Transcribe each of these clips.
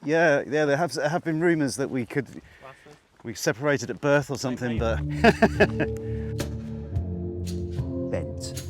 Yeah, there have been rumours that we separated at birth or something, but bent.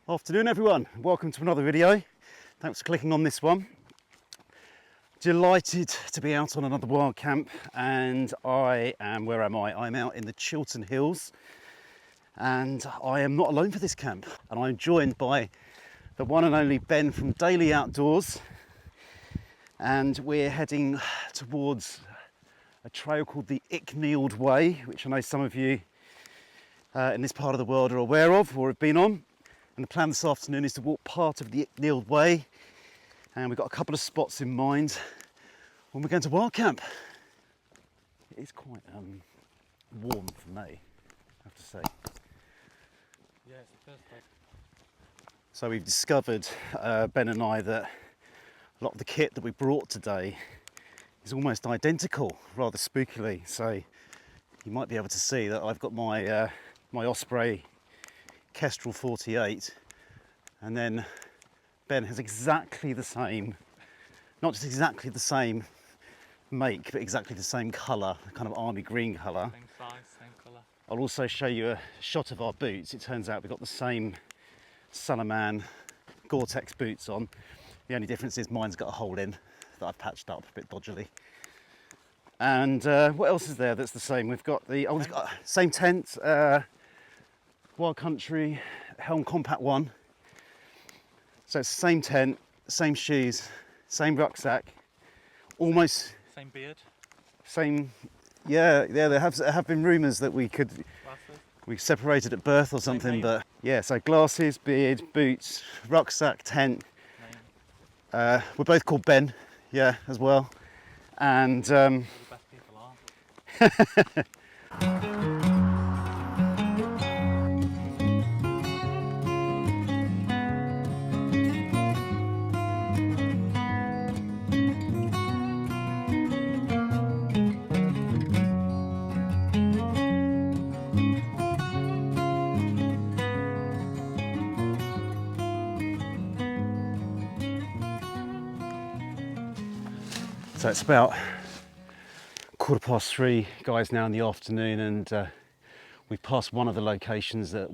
Afternoon everyone, welcome to another video. Thanks for clicking on this one. Delighted to be out on another wild camp, and where am I? I'm out in the Chiltern Hills, and I am not alone for this camp, and I'm joined by the one and only Ben from Daley Outdoors, and we're heading towards a trail called the Icknield Way, which I know some of you in this part of the world are aware of or have been on. And the plan this afternoon is to walk part of the Icknield Way, and we've got a couple of spots in mind when we're going to wild camp. It is quite warm for May, I have to say. Yeah, it's the first day. So we've discovered, Ben and I, that a lot of the kit that we brought today is almost identical, rather spookily. So you might be able to see that I've got my my Osprey Kestrel 48, and then Ben has exactly the same, not just exactly the same make, but exactly the same colour, kind of army green colour. Same size, same colour. I'll also show you a shot of our boots. It turns out we've got the same Salaman Gore-Tex boots on. The only difference is mine's got a hole in that I've patched up a bit dodgily. And what else is there that's the same? We've got the same tent, Wild Country Helm Compact 1. So it's the same tent, same shoes, same rucksack, almost Same beard. same. Yeah, there have been rumours that we separated at birth or something, but yeah. So glasses, beard, boots, rucksack, tent. We're both called Ben, yeah, as well, and The best people are. so it's about 3:15, guys, now in the afternoon, and we've passed one of the locations that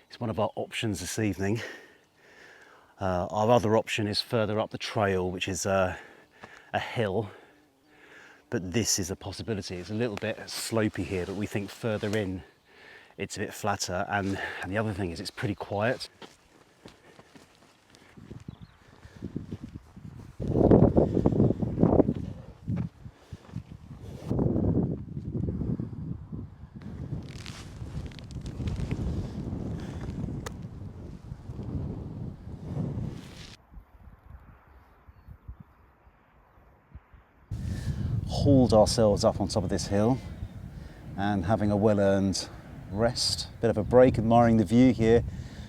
it's one of our options this evening. Our other option is further up the trail, which is a hill, but this is a possibility. It's a little bit slopey here, but we think further in it's a bit flatter, and the other thing is it's pretty quiet. Hauled ourselves up on top of this hill and having a well-earned rest, bit of a break, admiring the view here.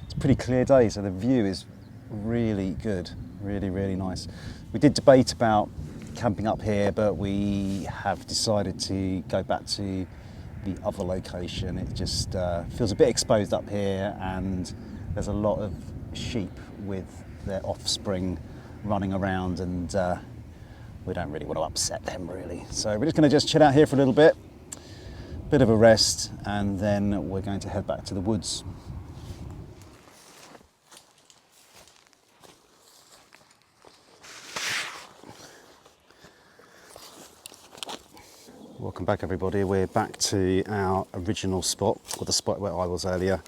It's a pretty clear day, so the view is really good, really nice. We did debate about camping up here, but we have decided to go back to the other location. It just feels a bit exposed up here, and there's a lot of sheep with their offspring running around, and we don't really want to upset them really. So we're just going to chill out here for a little bit of a rest, and then we're going to head back to the woods. Welcome back everybody. We're back to our original spot, or the spot where I was earlier,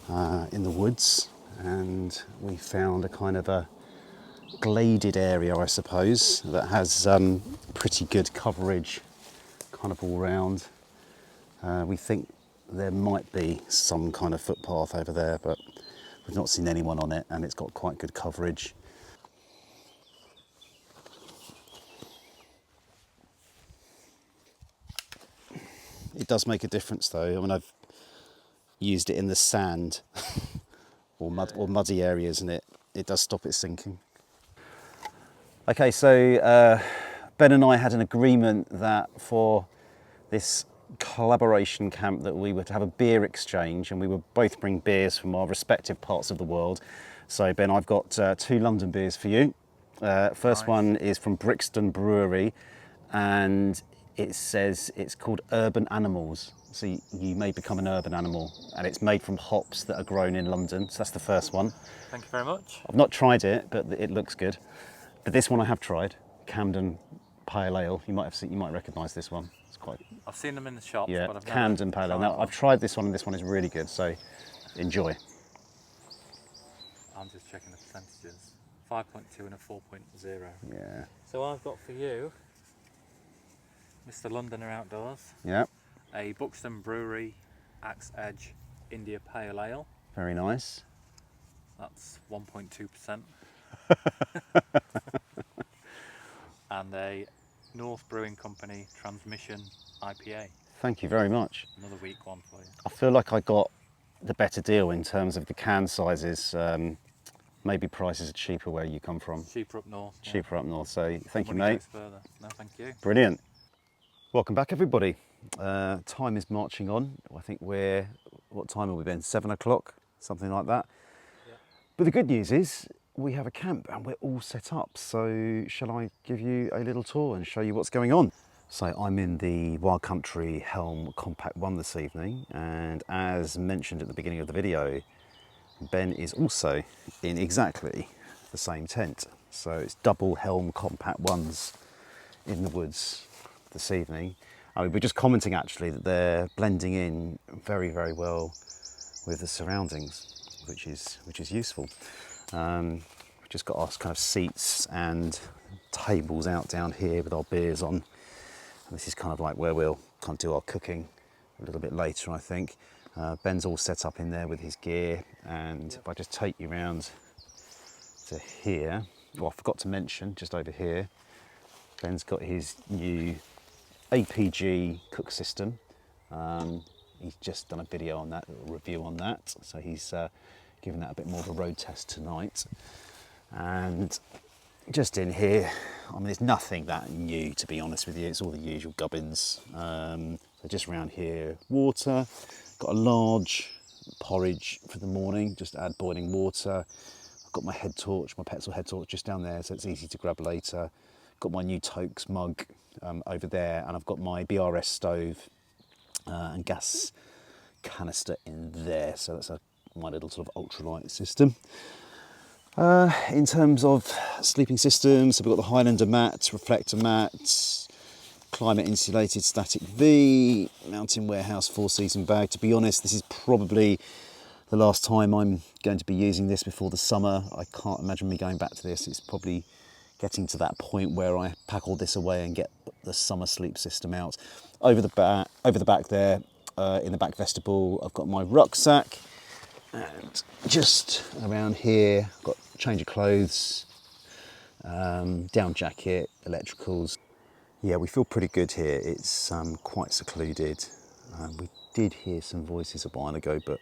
in the woods, and we found a kind of a gladed area, I suppose, that has pretty good coverage kind of all round. We think there might be some kind of footpath over there, but we've not seen anyone on it, and it's got quite good coverage. It does make a difference though. I mean, I've used it in the sand or muddy areas, and it does stop it sinking. Okay, so Ben and I had an agreement that for this collaboration camp that we would have a beer exchange, and we would both bring beers from our respective parts of the world. So Ben, I've got 2 London beers for you. First Nice. one is from Brixton Brewery, and it says it's called Urban Animals. So you may become an urban animal, and it's made from hops that are grown in London. So that's the first one. Thank you very much. I've not tried it, but it looks good. But this one I have tried, Camden Pale Ale. You might recognise this one. It's quite. I've seen them in the shops, Yeah, but I've Camden never Pale Ale. tried Now one. I've tried this one, and this one is really good. So enjoy. I'm just checking the percentages. 5.2 and a 4.0. Yeah. So I've got for you, Mr. Londoner Outdoors, Yeah. a Buxton Brewery Axe Edge India Pale Ale. Very nice. That's 1.2%. And a North Brewing Company Transmission IPA. Thank you very much. Another weak one for you. I feel like I got the better deal in terms of the can sizes. Maybe prices are cheaper where you come from. Cheaper up north. yeah. Cheaper up north. So thank you, Money mate. goes further. No, thank you. Brilliant. Welcome back, everybody. Time is marching on. I think what time have we been? 7 o'clock, something like that. Yeah. But the good news is we have a camp and we're all set up. So shall I give you a little tour and show you what's going on? So I'm in the Wild Country Helm Compact 1 this evening, and as mentioned at the beginning of the video, Ben is also in exactly the same tent. So it's double Helm Compact 1s in the woods this evening. I mean, we're just commenting actually that they're blending in very, very well with the surroundings, which is useful. We've just got our kind of seats and tables out down here with our beers on. And this is kind of like where we'll kind of do our cooking a little bit later, I think. Ben's all set up in there with his gear, and if I just take you round to here, well, I forgot to mention just over here, Ben's got his new APG cook system. He's just done a video on that, a little review on that, so he's given that a bit more of a road test tonight. And just in here, I mean, it's nothing that new, to be honest with you. It's all the usual gubbins. So just around here, water. Got a large porridge for the morning, just add boiling water. I've got my head torch, my petrol head torch just down there, so it's easy to grab later. Got my new Tokes mug over there, and I've got my BRS stove and gas canister in there. So that's my little sort of ultralight system. In terms of sleeping systems, so we've got the Highlander mat, reflector mat, climate insulated static V, Mountain Warehouse 4-season bag. To be honest, this is probably the last time I'm going to be using this before the summer. I can't imagine me going back to this. It's probably getting to that point where I pack all this away and get the summer sleep system out. Over the back there, in the back vestibule, I've got my rucksack, and just around here, I've got a change of clothes, down jacket, electricals. Yeah, we feel pretty good here. It's quite secluded. We did hear some voices a while ago, but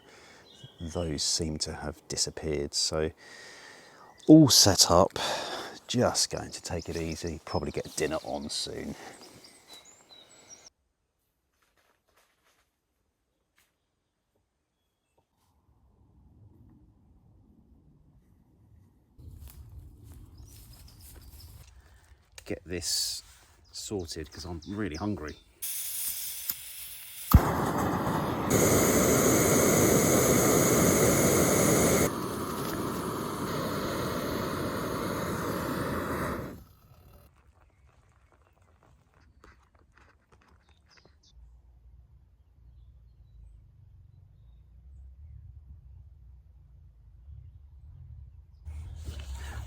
those seem to have disappeared. So all set up, just going to take it easy, probably get dinner on soon. Get this sorted because I'm really hungry.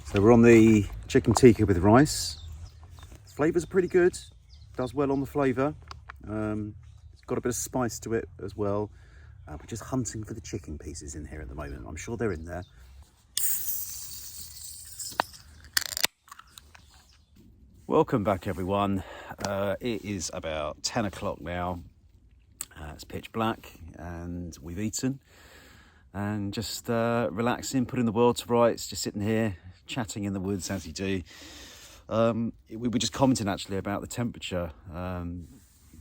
So we're on the chicken tikka with rice. Flavours are pretty good, does well on the flavour. It's got a bit of spice to it as well. We're just hunting for the chicken pieces in here at the moment. I'm sure they're in there. Welcome back, everyone. It is about 10 o'clock now. It's pitch black and we've eaten and just relaxing, putting the world to rights, just sitting here chatting in the woods as you do. We were just commenting actually about the temperature.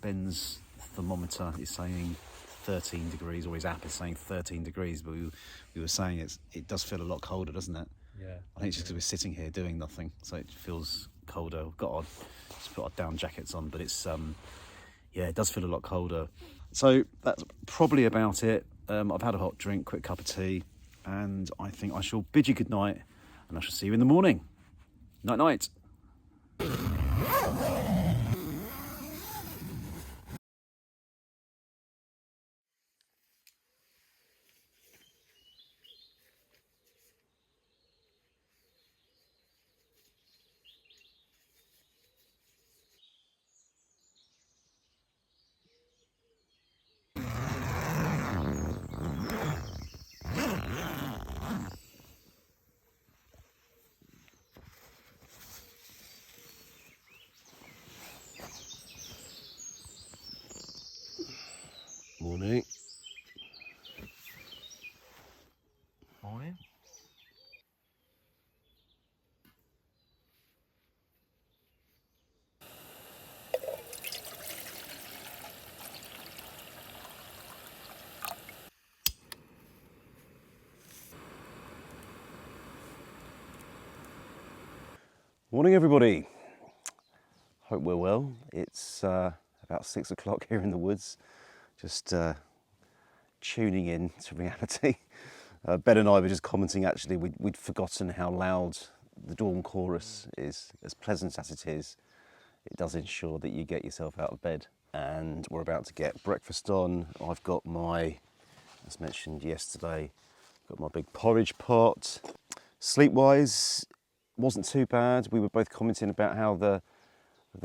Ben's thermometer is saying 13 degrees, or his app is saying 13 degrees, but we were saying it does feel a lot colder, doesn't it? Yeah. I think it's just because we're sitting here doing nothing, so it feels colder. We've got just put our down jackets on, but it's yeah, it does feel a lot colder. So that's probably about it. I've had a hot drink, quick cup of tea, and I think I shall bid you good night, and I shall see you in the morning. Night night. Morning. Morning. Morning, everybody. Hope we're well. It's about 6 o'clock here in the woods, just tuning in to reality. Ben and I were just commenting actually, we'd forgotten how loud the dawn chorus is. As pleasant as it is, it does ensure that you get yourself out of bed. And we're about to get breakfast on. I've got my, as mentioned yesterday, got my big porridge pot. Sleep-wise, wasn't too bad. We were both commenting about how the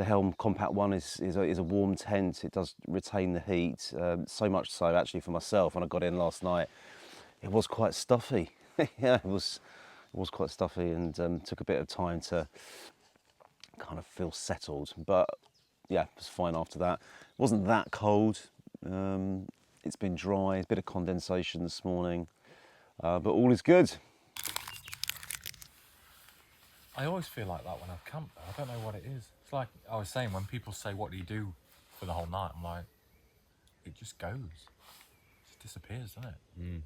Helm Compact One is a warm tent. It does retain the heat, so much so actually for myself. When I got in last night, it was quite stuffy. Yeah, it was quite stuffy, and took a bit of time to kind of feel settled. But yeah, it was fine after that. It wasn't that cold. It's been dry, a bit of condensation this morning, but all is good. I always feel like that when I've camped though. I don't know what it is. It's like I was saying, when people say, what do you do for the whole night? I'm like, it just goes. It just disappears, doesn't it? Mm.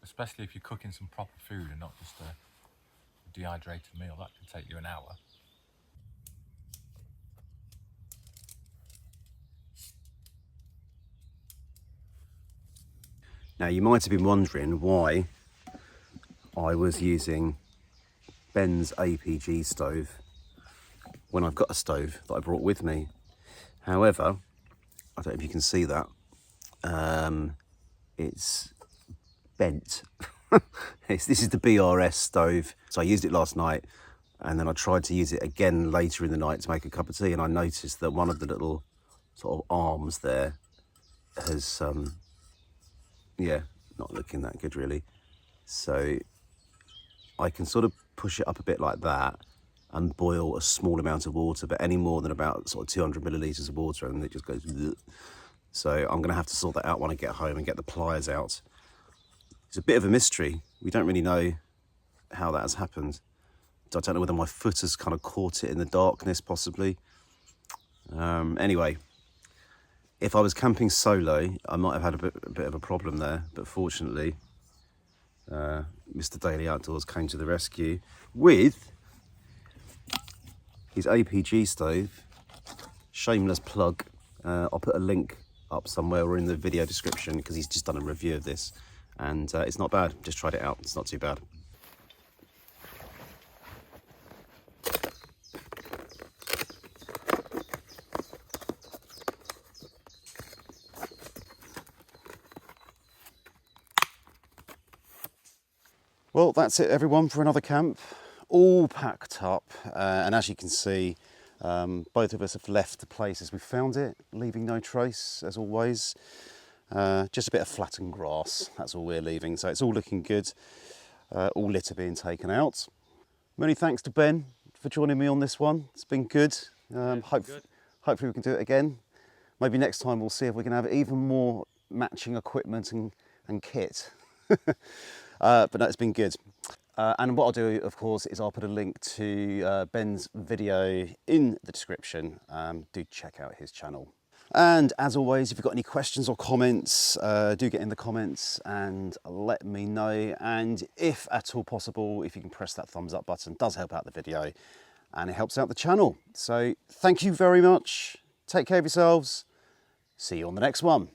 Especially if you're cooking some proper food and not just a dehydrated meal. That can take you an hour. Now you might have been wondering why I was using Ben's APG stove when I've got a stove that I brought with me. However, I don't know if you can see that, it's bent. This is the BRS stove. So I used it last night, and then I tried to use it again later in the night to make a cup of tea, and I noticed that one of the little sort of arms there has, yeah, not looking that good really. So I can sort of push it up a bit like that and boil a small amount of water, but any more than about sort of 200 millilitres of water, and it just goes bleh. So I'm going to have to sort that out when I get home and get the pliers out. It's a bit of a mystery. We don't really know how that has happened. I don't know whether my foot has kind of caught it in the darkness, possibly. Anyway, if I was camping solo, I might have had a bit of a problem there, but fortunately, Mr. Daley Outdoors came to the rescue with his APG stove. Shameless plug. I'll put a link up somewhere or in the video description, because he's just done a review of this, and it's not bad. Just tried it out. It's not too bad. Well, that's it everyone for another camp, all packed up, and as you can see, both of us have left the place as we found it, leaving no trace as always. Just a bit of flattened grass, that's all we're leaving, so it's all looking good, all litter being taken out. Many thanks to Ben for joining me on this one, it's been good. Good. Hopefully we can do it again. maybe next time we'll see if we can have even more matching equipment and kit. But no, it's been good. And what I'll do, of course, is I'll put a link to Ben's video in the description. Do check out his channel. And as always, if you've got any questions or comments, do get in the comments and let me know. And if at all possible, if you can press that thumbs up button, it does help out the video and it helps out the channel. So thank you very much. Take care of yourselves. See you on the next one.